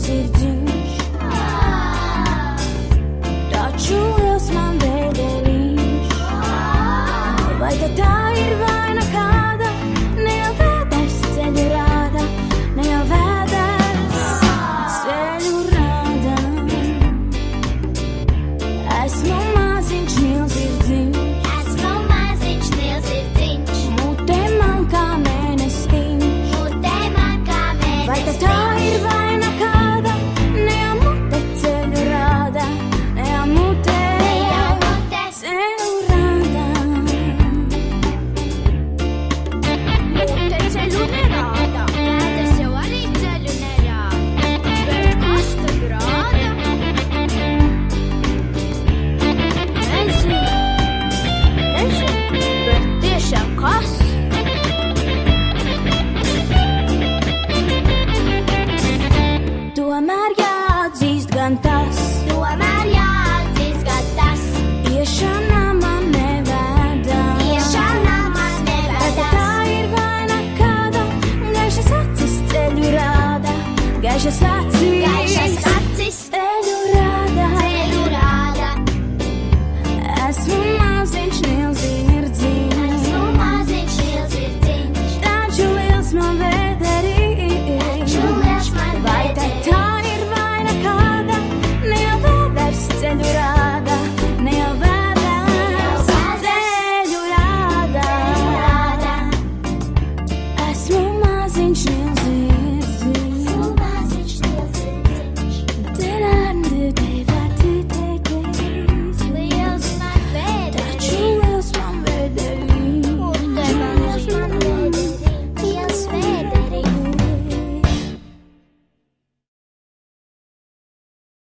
ņils ir dziļš, taču liels man bēdelīš. Vai tad tā ir vaina kāda, ne jau vēders ceļu rāda, ne jau vēders ceļu rāda. Esmu maziņš, ņils ir dziļš, mutē man kā mēnestiņš. Vai tad tā ir vaina kāda, ne jau mute ceļu rāda, ne jau mute ceļu rāda. Mute ceļu nerāda, vēders jau arī ceļu nerāda, bet kas tad rāda? Nezinu, bet tiešām kas? Tomēr jāatzīst gan tas,